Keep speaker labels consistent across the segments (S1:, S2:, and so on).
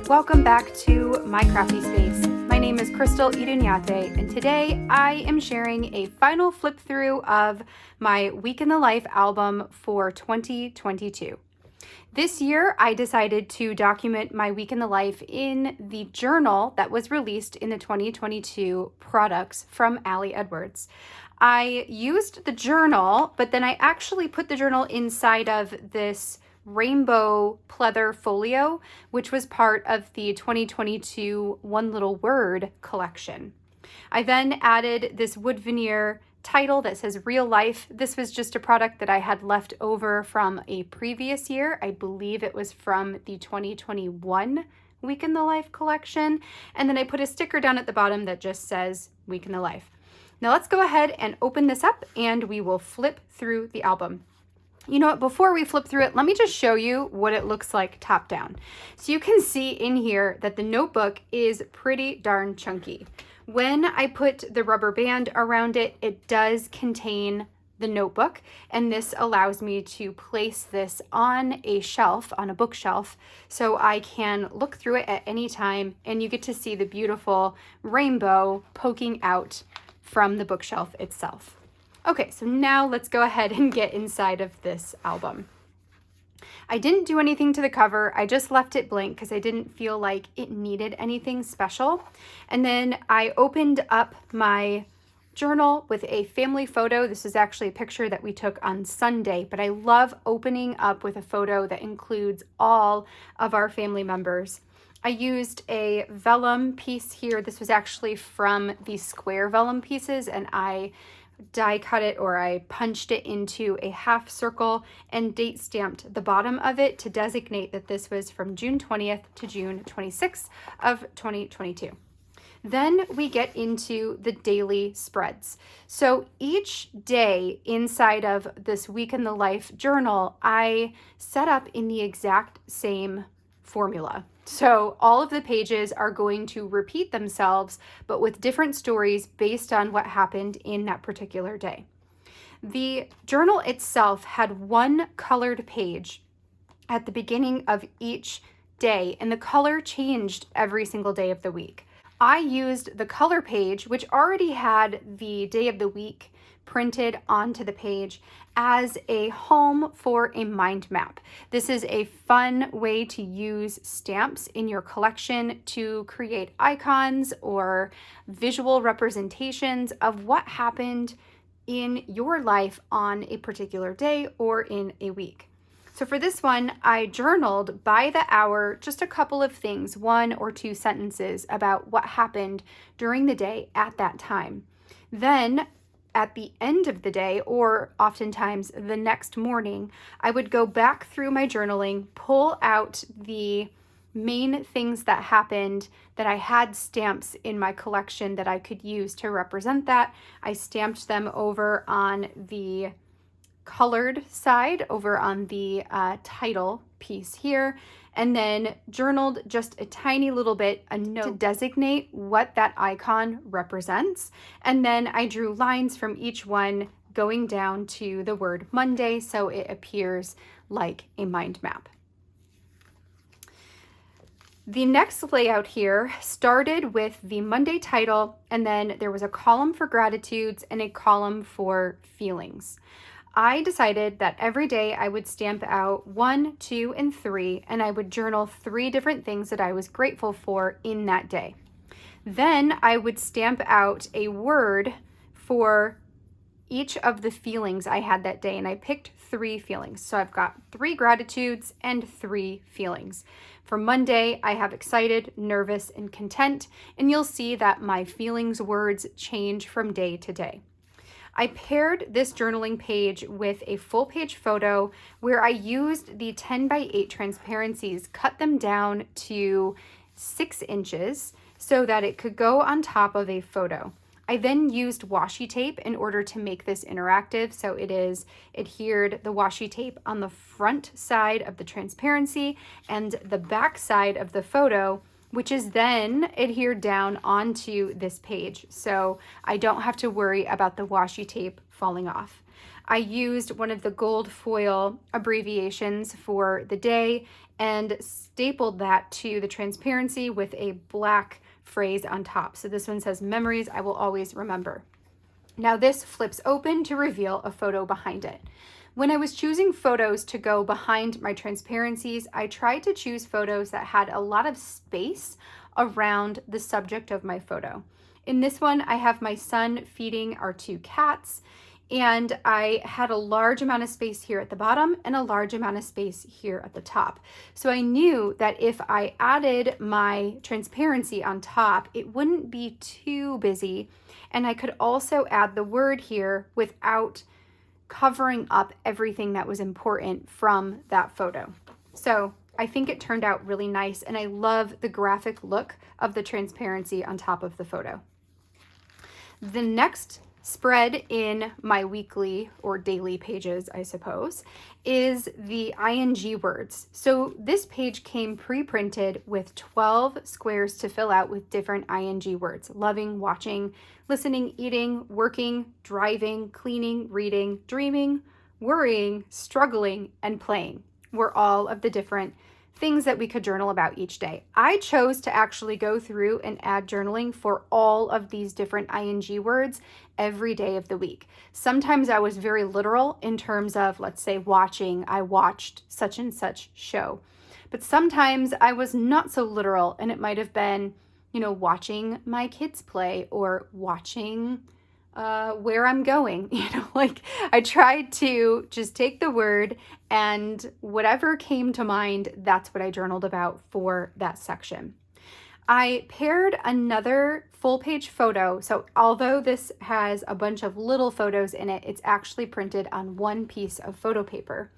S1: Welcome back to My Crafty Space. My name is Crystal Idunyate, and today I am sharing a final flip through of my Week in the Life album for 2022. This year, I decided to document my week in the life in the journal that was released in the 2022 products from Ali Edwards. I used the journal, but then I actually put the journal inside of this rainbow pleather folio, which was part of the 2022 One Little Word collection. I then added this wood veneer title that says Real Life. This was just a product that I had left over from a previous year. I believe it was from the 2021 Week in the Life collection. And then I put a sticker down at the bottom that just says Week in the Life. Now let's go ahead and open this up and we will flip through the album. You know what, before we flip through it, let me just show you what it looks like top down. So you can see in here that the notebook is pretty darn chunky. When I put the rubber band around it, it does contain the notebook, and this allows me to place this on a shelf, on a bookshelf, so I can look through it at any time, and you get to see the beautiful rainbow poking out from the bookshelf itself. Okay, so now let's go ahead and get inside of this album. I didn't do anything to the cover. I just left it blank because I didn't feel like it needed anything special. And then I opened up my journal with a family photo. This is actually a picture that we took on Sunday, but I love opening up with a photo that includes all of our family members. I used a vellum piece here. This was actually from the square vellum pieces, and I die cut it, or I punched it into a half circle and date stamped the bottom of it to designate that this was from June 20th to June 26th of 2022. Then we get into the daily spreads. So each day inside of this Week in the Life journal, I set up in the exact same formula. So all of the pages are going to repeat themselves, but with different stories based on what happened in that particular day. The journal itself had one colored page at the beginning of each day, and the color changed every single day of the week. I used the color page, which already had the day of the week printed onto the page, as a home for a mind map. This is a fun way to use stamps in your collection to create icons or visual representations of what happened in your life on a particular day or in a week. So for this one, I journaled by the hour just a couple of things, 1 or 2 sentences about what happened during the day at that time. Then at the end of the day, or oftentimes the next morning, I would go back through my journaling, pull out the main things that happened that I had stamps in my collection that I could use to represent that. I stamped them over on the colored side, over on the title piece here, and then journaled just a tiny little bit, a note to designate what that icon represents. And then I drew lines from each one going down to the word Monday, so it appears like a mind map. The next layout here started with the Monday title, and then there was a column for gratitudes and a column for feelings. I decided that every day I would stamp out 1, 2, and 3, and I would journal 3 different things that I was grateful for in that day. Then I would stamp out a word for each of the feelings I had that day, and I picked 3 feelings. So I've got 3 gratitudes and 3 feelings. For Monday, I have excited, nervous, and content, and you'll see that my feelings words change from day to day. I paired this journaling page with a full page photo where I used the 10 by 8 transparencies, cut them down to 6 inches so that it could go on top of a photo. I then used washi tape in order to make this interactive, so it is adhered the washi tape on the front side of the transparency and the back side of the photo, which is then adhered down onto this page, so I don't have to worry about the washi tape falling off. I used one of the gold foil abbreviations for the day and stapled that to the transparency with a black phrase on top. So this one says, "Memories I will always remember." Now this flips open to reveal a photo behind it. When I was choosing photos to go behind my transparencies, I tried to choose photos that had a lot of space around the subject of my photo. In this one, I have my son feeding our 2 cats, and I had a large amount of space here at the bottom and a large amount of space here at the top. So I knew that if I added my transparency on top, it wouldn't be too busy, and I could also add the word here without covering up everything that was important from that photo. So I think it turned out really nice, and I love the graphic look of the transparency on top of the photo. The next spread in my weekly or daily pages, I suppose, is the ing words. So this page came pre-printed with 12 squares to fill out with different ing words: loving, watching, listening, eating, working, driving, cleaning, reading, dreaming, worrying, struggling, and playing were all of the different things that we could journal about each day. I chose to actually go through and add journaling for all of these different ing words every day of the week. Sometimes I was very literal in terms of, let's say, watching. I watched such and such show. But sometimes I was not so literal, and it might have been, watching my kids play or watching where I'm going. Like I tried to just take the word, and whatever came to mind, that's what I journaled about for that section. I paired another full page photo. So although this has a bunch of little photos in it, it's actually printed on one piece of photo paper.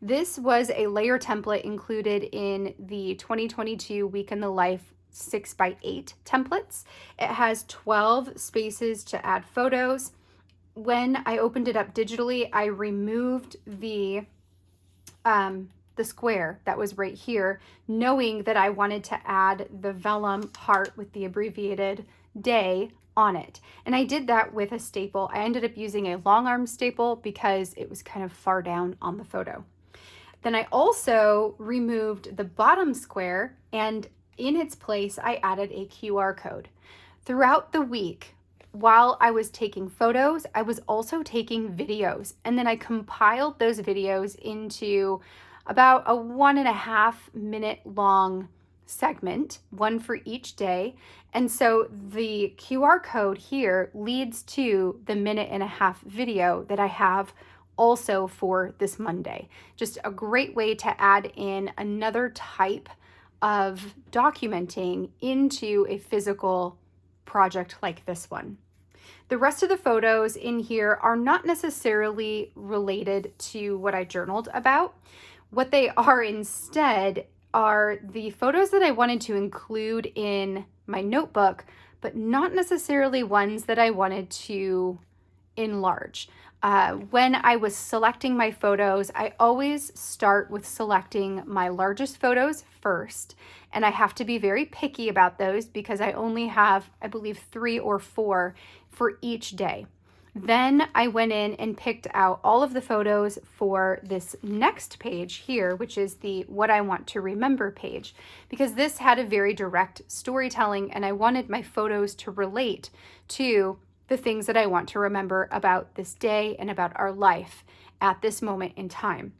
S1: This was a layer template included in the 2022 Week in the Life 6x8 templates. It has 12 spaces to add photos. When I opened it up digitally, I removed the square that was right here, knowing that I wanted to add the vellum heart with the abbreviated day on it. And I did that with a staple. I ended up using a long arm staple because it was kind of far down on the photo. Then I also removed the bottom square, and in its place, I added a QR code. Throughout the week, while I was taking photos, I was also taking videos, and then I compiled those videos into about a 1.5 minute long segment, one for each day. And so the QR code here leads to the 1.5 minute video that I have also for this Monday. Just a great way to add in another type of documenting into a physical project like this one. The rest of the photos in here are not necessarily related to what I journaled about. What they are instead are the photos that I wanted to include in my notebook, but not necessarily ones that I wanted to enlarge. When I was selecting my photos, I always start with selecting my largest photos first, and I have to be very picky about those because I only have, I believe, 3 or 4 for each day. Then I went in and picked out all of the photos for this next page here, which is the What I Want to Remember page, because this had a very direct storytelling, and I wanted my photos to relate to the things that I want to remember about this day and about our life at this moment in time.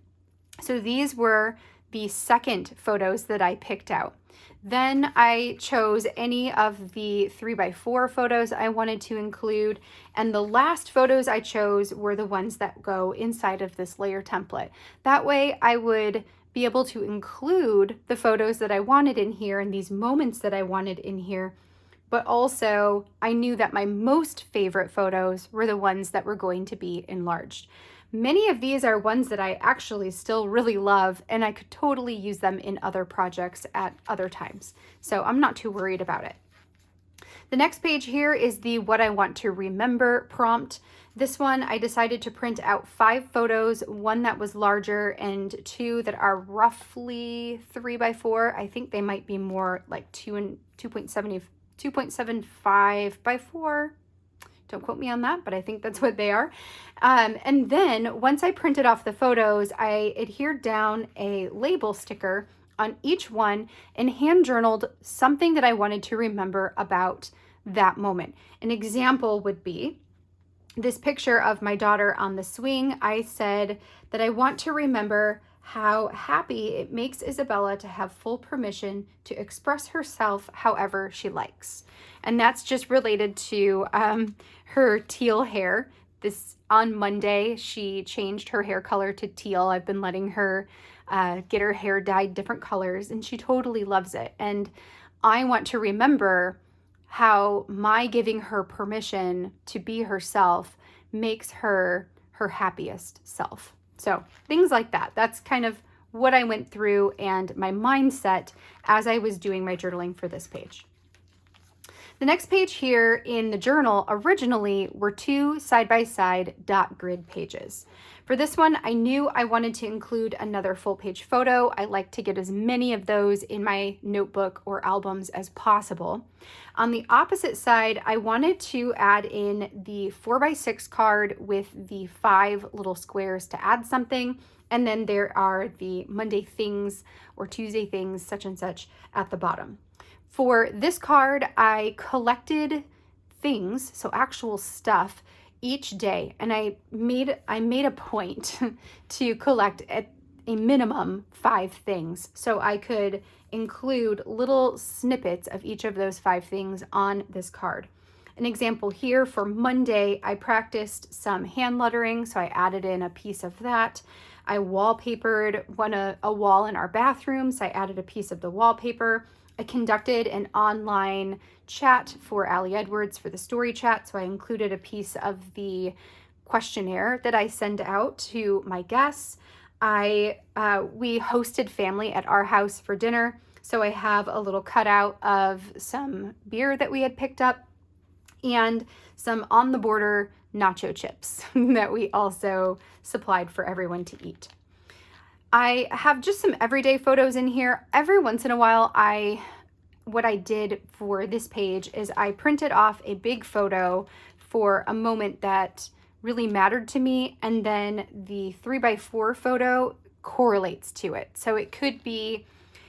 S1: So these were the second photos that I picked out. Then I chose any of the 3x4 photos I wanted to include, and the last photos I chose were the ones that go inside of this layer template. That way I would be able to include the photos that I wanted in here and these moments that I wanted in here, but also I knew that my most favorite photos were the ones that were going to be enlarged. Many of these are ones that I actually still really love, and I could totally use them in other projects at other times. So I'm not too worried about it. The next page here is the What I Want to Remember prompt. This one I decided to print out 5 photos, one that was larger and 2 that are roughly 3x4. I think they might be more like 2.75 by 4. Don't quote me on that, but I think that's what they are. And then once I printed off the photos, I adhered down a label sticker on each one and hand journaled something that I wanted to remember about that moment. An example would be this picture of my daughter on the swing. I said that I want to remember how happy it makes Isabella to have full permission to express herself however she likes. And that's just related to her teal hair. On Monday, she changed her hair color to teal. I've been letting her get her hair dyed different colors, and she totally loves it. And I want to remember how my giving her permission to be herself makes her her happiest self. So things like that. That's kind of what I went through and my mindset as I was doing my journaling for this page. The next page here in the journal originally were 2 side-by-side dot grid pages. For this one, I knew I wanted to include another full page photo. I like to get as many of those in my notebook or albums as possible. On the opposite side, I wanted to add in the 4x6 card with the 5 little squares to add something. And then there are the Monday things or Tuesday things, such and such at the bottom. For this card, I collected things, so actual stuff, each day, and I made a point to collect at a minimum 5 things, so I could include little snippets of each of those 5 things on this card. An example here for Monday, I practiced some hand lettering, so I added in a piece of that. I wallpapered a wall in our bathroom, so I added a piece of the wallpaper. I conducted an online chat for Allie Edwards for the story chat, so I included a piece of the questionnaire that I send out to my guests. We hosted family at our house for dinner, so I have a little cutout of some beer that we had picked up and some on the border nacho chips that we also supplied for everyone to eat. I have just some everyday photos in here. Every once in a while, what I did for this page is I printed off a big photo for a moment that really mattered to me, and then the 3x4 photo correlates to it. So it could be,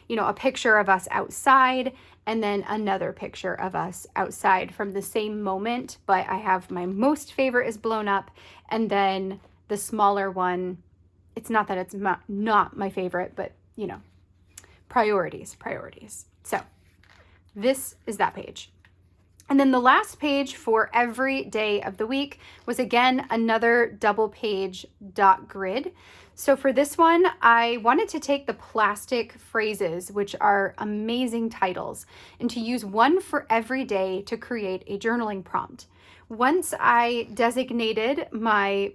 S1: a picture of us outside and then another picture of us outside from the same moment, but I have my most favorite is blown up, and then the smaller one, it's not that it's not my favorite, but priorities. So this is that page. And then the last page for every day of the week was again another double page dot grid. So for this one, I wanted to take the plastic phrases, which are amazing titles, and to use one for every day to create a journaling prompt. Once I designated my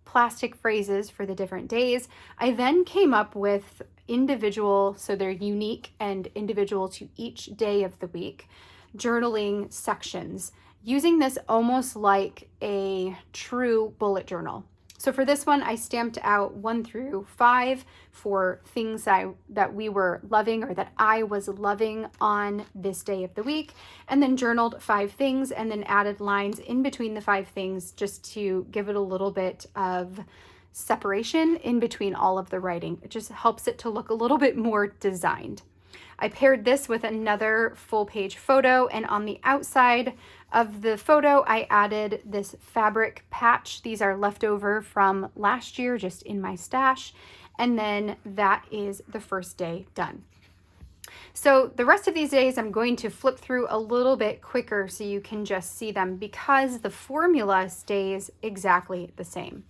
S1: plastic phrases for the different days, I then came up with individual, so they're unique and individual to each day of the week, journaling sections, using this almost like a true bullet journal. So for this one, I stamped out 1 through 5 for things that we were loving or that I was loving on this day of the week, and then journaled 5 things and then added lines in between the 5 things just to give it a little bit of separation in between all of the writing. It just helps it to look a little bit more designed. I paired this with another full page photo, and on the outside of the photo, I added this fabric patch. These are leftover from last year, just in my stash. And then that is the first day done. So the rest of these days, I'm going to flip through a little bit quicker so you can just see them, because the formula stays exactly the same,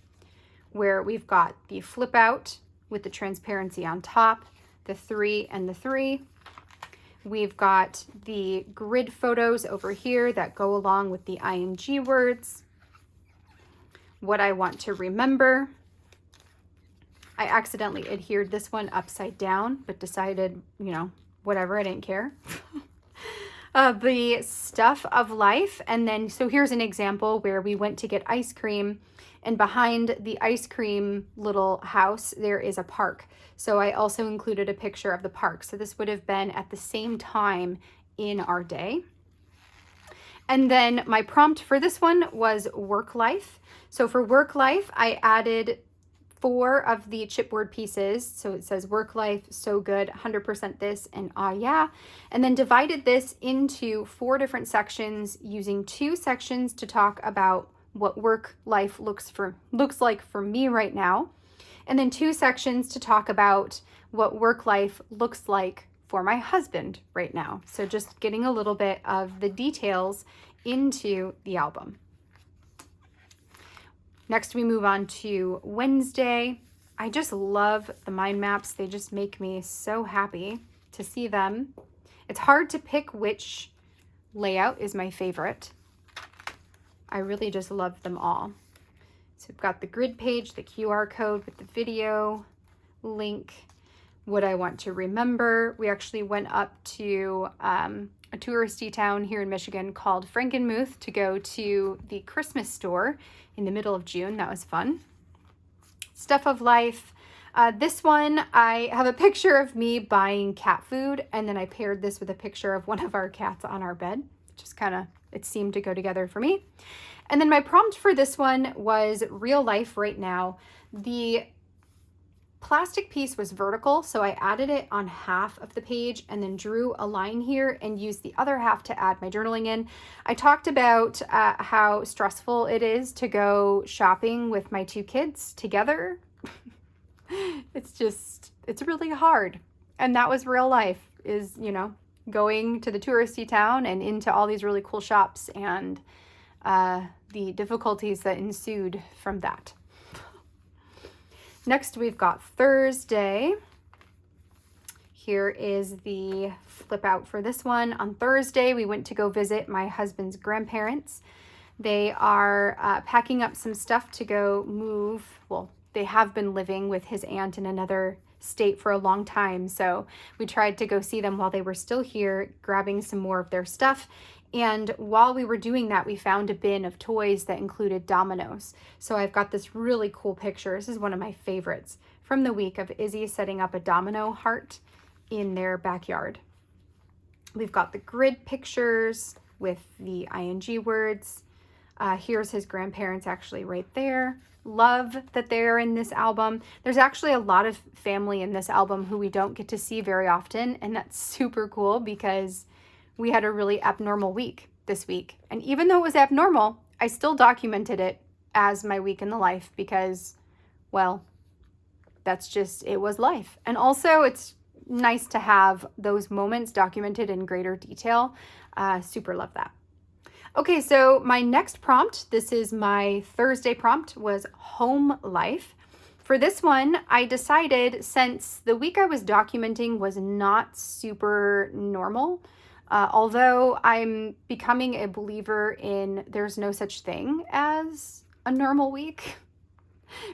S1: where we've got the flip out with the transparency on top, the 3 and the 3. We've got the grid photos over here that go along with the ing words. What I want to remember. I accidentally adhered this one upside down, but decided, whatever, I didn't care. The stuff of life. And then, so here's an example where we went to get ice cream, and behind the ice cream little house, there is a park. So I also included a picture of the park. So this would have been at the same time in our day. And then my prompt for this one was work life. So for work life, I added 4 of the chipboard pieces. So it says work life, so good, 100% this, and ah yeah. And then divided this into 4 different sections, using 2 sections to talk about what work life looks like for me right now. And then 2 sections to talk about what work life looks like for my husband right now. So just getting a little bit of the details into the album. Next, we move on to Wednesday. I just love the mind maps. They just make me so happy to see them. It's hard to pick which layout is my favorite. I really just love them all. So we've got the grid page, the QR code with the video link, what I want to remember. We actually went up to a touristy town here in Michigan called Frankenmuth to go to the Christmas store in the middle of June. That was fun. Stuff of life. This one, I have a picture of me buying cat food, and then I paired this with a picture of one of our cats on our bed. Just kind of, it seemed to go together for me. And then my prompt for this one was real life right now. The plastic piece was vertical, so I added it on half of the page and then drew a line here and used the other half to add my journaling in. I talked about how stressful it is to go shopping with my 2 kids together. It's really hard. And that was real life, is, you know, going to the touristy town and into all these really cool shops and the difficulties that ensued from that. Next, we've got Thursday. Here is the flip out for this one. On Thursday, we went to go visit my husband's grandparents. They are packing up some stuff to go move. Well, they have been living with his aunt in another state for a long time. So we tried to go see them while they were still here, grabbing some more of their stuff. And while we were doing that, we found a bin of toys that included dominoes. So I've got this really cool picture. This is one of my favorites from the week, of Izzy setting up a domino heart in their backyard. We've got the grid pictures with the ing words. Here's his grandparents actually right there. Love that they're in this album. There's actually a lot of family in this album who we don't get to see very often, and that's super cool because we had a really abnormal week this week. And even though it was abnormal, I still documented it as my week in the life because, well, that's just, it was life. And also it's nice to have those moments documented in greater detail. Super love that. Okay, so my next prompt, this is my Thursday prompt, was home life. For this one, I decided, since the week I was documenting was not super normal, although I'm becoming a believer in there's no such thing as a normal week.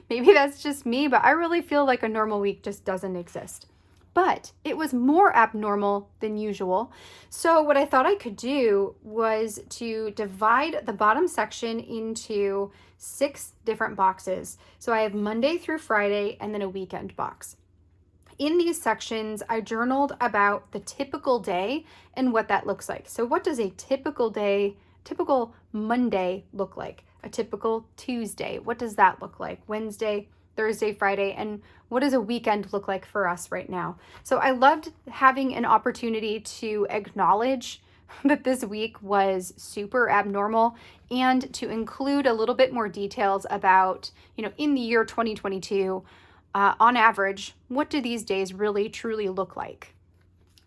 S1: Maybe that's just me, but I really feel like a normal week just doesn't exist. But it was more abnormal than usual. So what I thought I could do was to divide the bottom section into 6 different boxes. So I have Monday through Friday and then a weekend box. In these sections, I journaled about the typical day and what that looks like. So what does a typical day, typical Monday look like? A typical Tuesday, what does that look like? Wednesday, Thursday, Friday, and what does a weekend look like for us right now? So I loved having an opportunity to acknowledge that this week was super abnormal and to include a little bit more details about, in the year 2022, on average, what do these days really truly look like?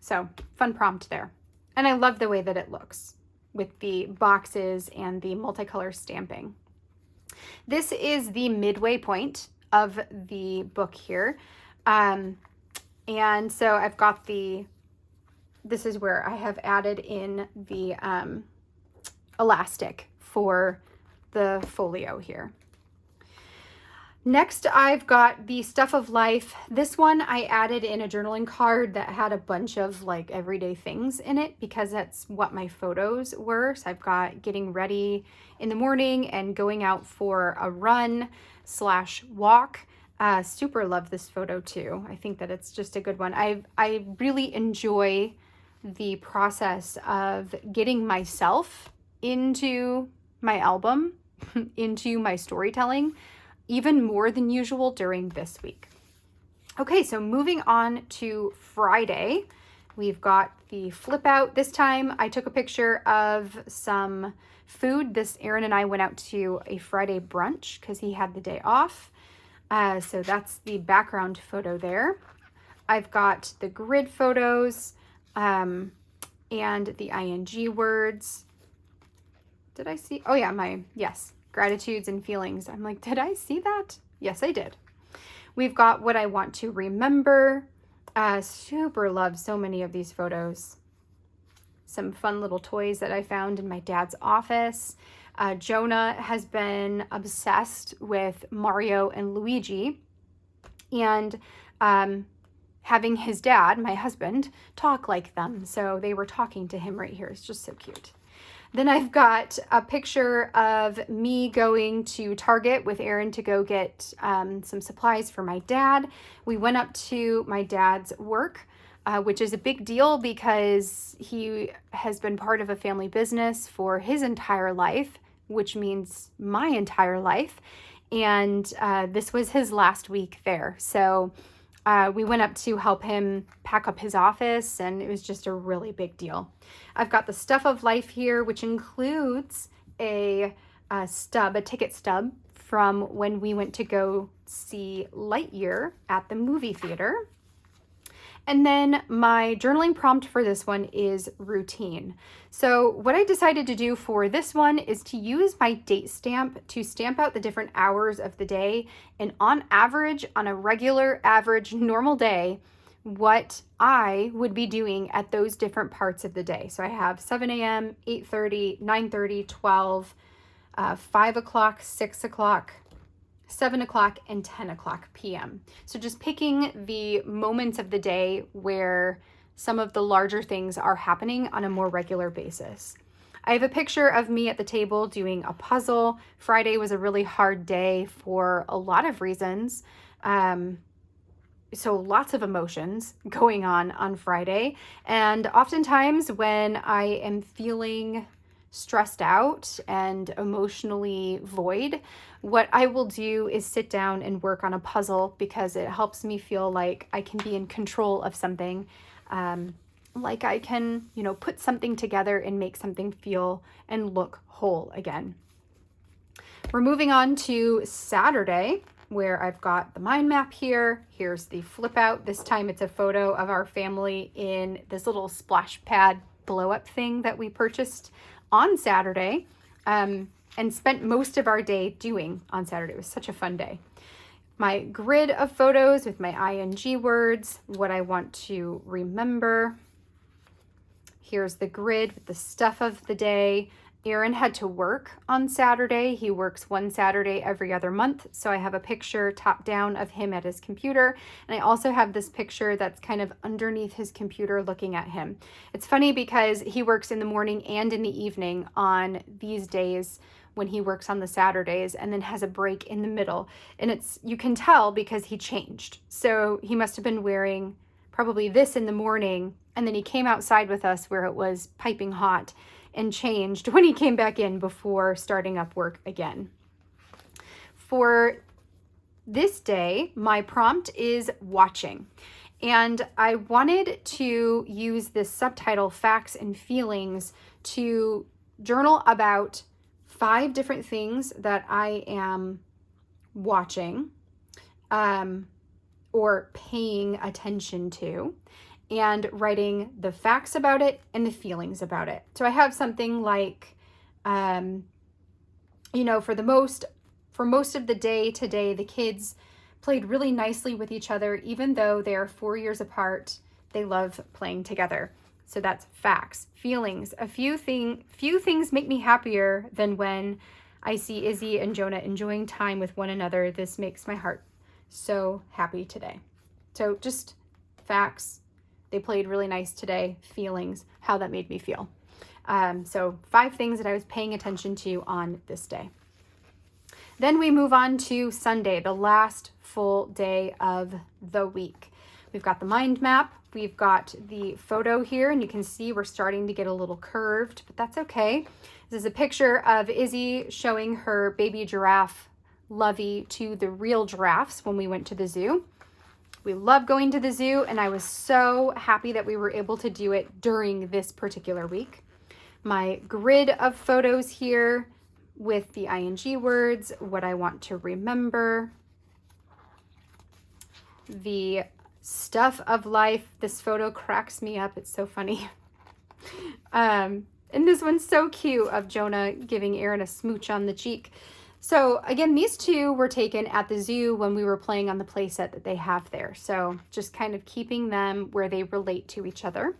S1: So fun prompt there. And I love the way that it looks with the boxes and the multicolor stamping. This is the midway point of the book here. And so I've got this is where I have added in the elastic for the folio here. Next, I've got the stuff of life. This one I added in a journaling card that had a bunch of like everyday things in it because that's what my photos were. So I've got getting ready in the morning and going out for a run/walk. Super love this photo too. I think that it's just a good one. I really enjoy the process of getting myself into my album, into my storytelling, even more than usual during this week. Okay, so moving on to Friday, we've got the flip out. This time I took a picture of some food. Aaron and I went out to a Friday brunch because he had the day off. So that's the background photo there. I've got the grid photos and the ing words. Did I see? Oh yeah, yes, gratitudes and feelings. I'm like, did I see that? Yes, I did. We've got what I want to remember. Super love so many of these photos. Some fun little toys that I found in my dad's office. Jonah has been obsessed with Mario and Luigi, and having his dad, my husband, talk like them. So they were talking to him right here. It's just so cute. Then I've got a picture of me going to Target with Aaron to go get some supplies for my dad. We went up to my dad's work, which is a big deal because he has been part of a family business for his entire life, which means my entire life. And this was his last week there. So we went up to help him pack up his office, and it was just a really big deal. I've got the stuff of life here, which includes a ticket stub from when we went to go see Lightyear at the movie theater. And then my journaling prompt for this one is routine. So what I decided to do for this one is to use my date stamp to stamp out the different hours of the day, and on average, on a regular, average, normal day, what I would be doing at those different parts of the day. So I have 7 a.m., 8:30, 9:30, 12, 5 o'clock, 6 o'clock, 7 o'clock, and 10 o'clock p.m. So just picking the moments of the day where some of the larger things are happening on a more regular basis. I have a picture of me at the table doing a puzzle. Friday was a really hard day for a lot of reasons. So lots of emotions going on Friday. And oftentimes when I am feeling stressed out and emotionally void, what I will do is sit down and work on a puzzle because it helps me feel like I can be in control of something, like I can, put something together and make something feel and look whole again. We're moving on to Saturday, where I've got the mind map here. Here's the flip out. This time it's a photo of our family in this little splash pad blow up thing that we purchased on Saturday and spent most of our day doing on Saturday. It was such a fun day. My grid of photos with my ing words, what I want to remember. Here's the grid with the stuff of the day. Aaron had to work on Saturday. He works one Saturday every other month. So I have a picture top down of him at his computer. And I also have this picture that's kind of underneath his computer looking at him. It's funny because he works in the morning and in the evening on these days when he works on the Saturdays, and then has a break in the middle. And you can tell because he changed. So he must have been wearing probably this in the morning, and then he came outside with us where it was piping hot and changed when he came back in before starting up work again. For this day, my prompt is watching. And I wanted to use this subtitle, Facts and Feelings, to journal about 5 different things that I am watching or paying attention to, and writing the facts about it and the feelings about it. So I have something like, for most of the day today, the kids played really nicely with each other. Even though they are 4 years apart, they love playing together. So that's facts. Feelings. A few things make me happier than when I see Izzy and Jonah enjoying time with one another. This makes my heart so happy today. So just facts. They played really nice today. Feelings, how that made me feel. So 5 things that I was paying attention to on this day. Then we move on to Sunday, the last full day of the week. We've got the mind map. We've got the photo here, and you can see we're starting to get a little curved, but that's okay. This is a picture of Izzy showing her baby giraffe, Lovey, to the real giraffes when we went to the zoo. We love going to the zoo, and I was so happy that we were able to do it during this particular week. My grid of photos here with the ing words, what I want to remember, the stuff of life. This photo cracks me up. It's so funny. And this one's so cute of Jonah giving Aaron a smooch on the cheek. So again, these two were taken at the zoo when we were playing on the play set that they have there. So just kind of keeping them where they relate to each other.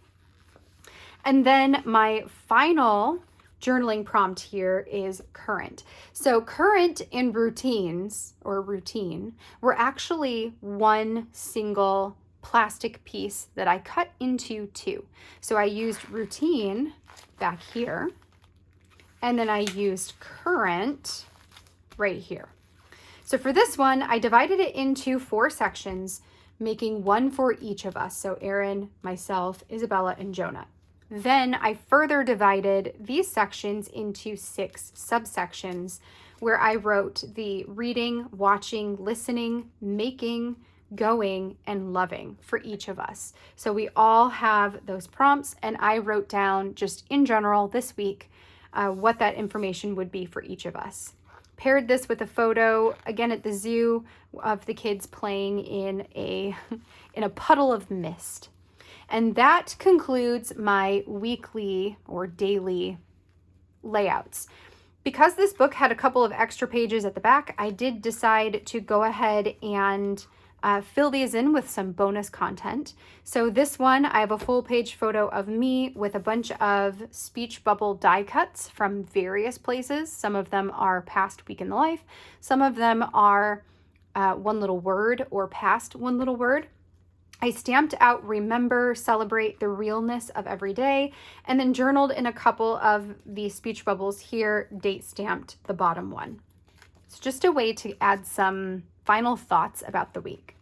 S1: And then my final journaling prompt here is current. So current and routines, or routine, were actually one single plastic piece that I cut into two. So I used routine back here, and then I used current right here. So for this one, I divided it into 4 sections, making one for each of us. So Aaron, myself, Isabella, and Jonah. Then I further divided these sections into 6 subsections where I wrote the reading, watching, listening, making, going, and loving for each of us. So we all have those prompts, and I wrote down just in general this week what that information would be for each of us. Paired this with a photo, again at the zoo, of the kids playing in a puddle of mist. And that concludes my weekly or daily layouts. Because this book had a couple of extra pages at the back, I did decide to go ahead and fill these in with some bonus content. So this one, I have a full page photo of me with a bunch of speech bubble die cuts from various places. Some of them are past week in the life. Some of them are one little word or past one little word. I stamped out remember, celebrate the realness of every day, and then journaled in a couple of the speech bubbles here, date stamped the bottom one. It's just a way to add some final thoughts about the week.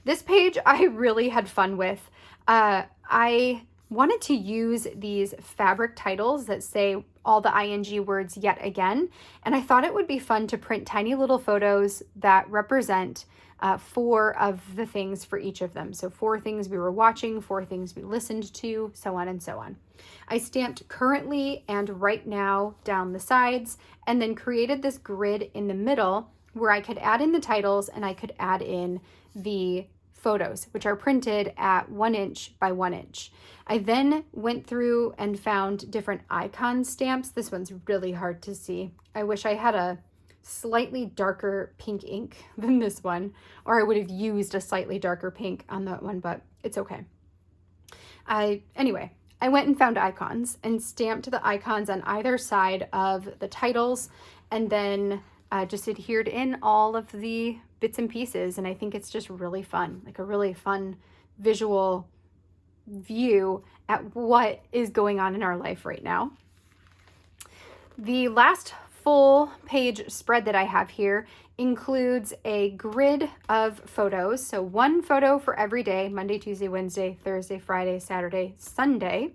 S1: This page I really had fun with. I wanted to use these fabric titles that say all the ing words yet again, and I thought it would be fun to print tiny little photos that represent 4 of the things for each of them. So 4 things we were watching, 4 things we listened to, so on and so on. I stamped currently and right now down the sides, and then created this grid in the middle where I could add in the titles and I could add in the photos, which are printed at 1 inch by 1 inch. I then went through and found different icon stamps. This one's really hard to see. I wish I had a slightly darker pink ink than this one, or I would have used a slightly darker pink on that one, but it's okay. Anyway, I went and found icons and stamped the icons on either side of the titles, and then just adhered in all of the bits and pieces. And I think it's just really fun, like a really fun visual view at what is going on in our life right now. The last full page spread that I have here includes a grid of photos. So 1 photo for every day, Monday, Tuesday, Wednesday, Thursday, Friday, Saturday, Sunday.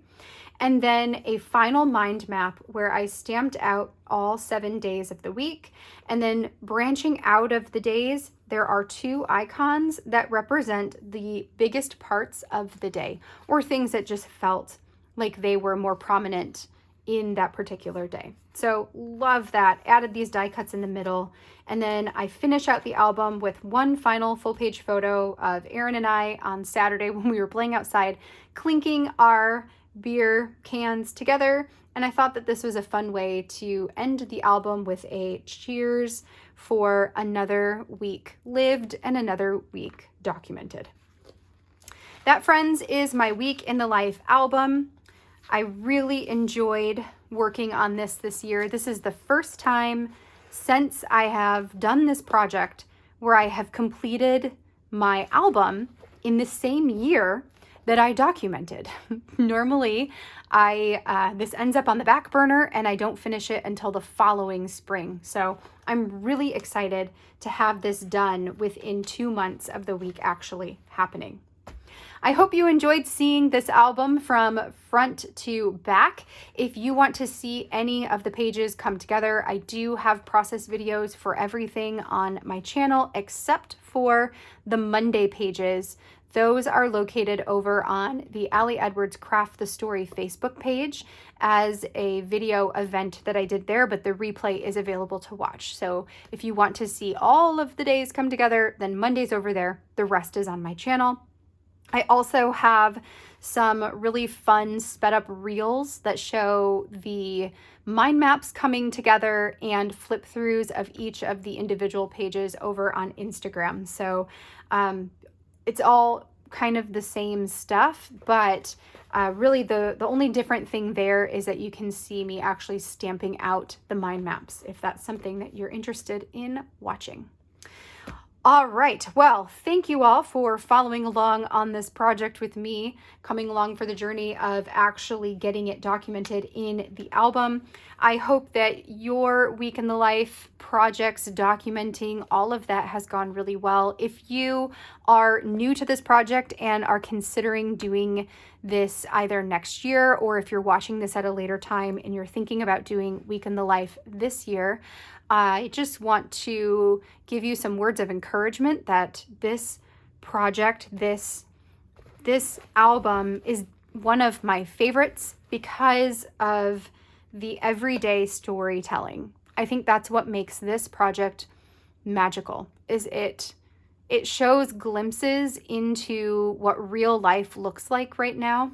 S1: And then a final mind map where I stamped out all 7 days of the week. And then branching out of the days, there are 2 icons that represent the biggest parts of the day, or things that just felt like they were more prominent in that particular day. So love that. Added these die cuts in the middle. And then I finish out the album with 1 final full page photo of Aaron and I on Saturday when we were playing outside, clinking our beer cans together. And I thought that this was a fun way to end the album with a cheers for another week lived and another week documented. That, friends, is my week in the life album. I really enjoyed working on this year. This is the first time since I have done this project where I have completed my album in the same year that I documented. Normally, this ends up on the back burner and I don't finish it until the following spring. So I'm really excited to have this done within 2 months of the week actually happening. I hope you enjoyed seeing this album from front to back. If you want to see any of the pages come together, I do have process videos for everything on my channel except for the Monday pages. Those are located over on the Allie Edwards Craft the Story Facebook page as a video event that I did there, but the replay is available to watch. So if you want to see all of the days come together, then Monday's over there. The rest is on my channel. I also have some really fun sped up reels that show the mind maps coming together and flip throughs of each of the individual pages over on Instagram. So it's all kind of the same stuff, but really the only different thing there is that you can see me actually stamping out the mind maps if that's something that you're interested in watching. All right, well, thank you all for following along on this project with me, coming along for the journey of actually getting it documented in the album. I hope that your week in the life projects, documenting, all of that has gone really well. If you are new to this project and are considering doing this either next year, or if you're watching this at a later time and you're thinking about doing week in the life this year, I just want to give you some words of encouragement that this project, this album is one of my favorites because of the everyday storytelling. I think that's what makes this project magical, is it shows glimpses into what real life looks like right now.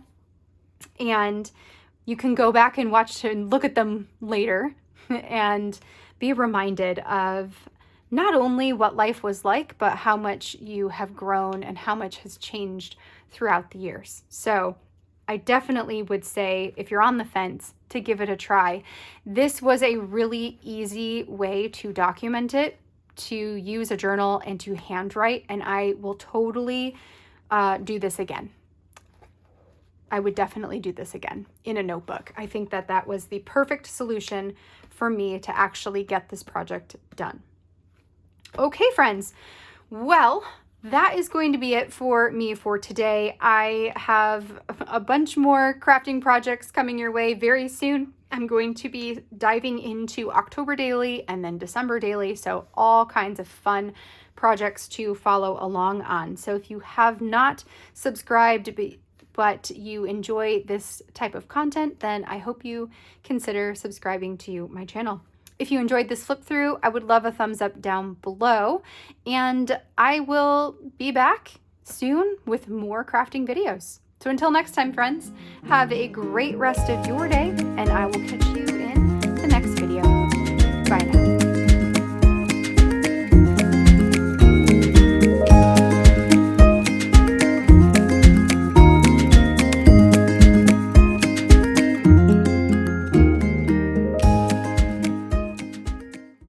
S1: And you can go back and watch and look at them later and be reminded of not only what life was like, but how much you have grown and how much has changed throughout the years. So I definitely would say, if you're on the fence, to give it a try. This was a really easy way to document it, to use a journal and to handwrite, and I will totally do this again. I would definitely do this again in a notebook. I think that that was the perfect solution for me to actually get this project done. Okay, friends. Well, that is going to be it for me for today. I have a bunch more crafting projects coming your way very soon. I'm going to be diving into October daily and then December daily. So all kinds of fun projects to follow along on. So if you have not subscribed, but you enjoy this type of content, then I hope you consider subscribing to my channel. If you enjoyed this flip through, I would love a thumbs up down below, and I will be back soon with more crafting videos. So until next time, friends, have a great rest of your day, and I will catch you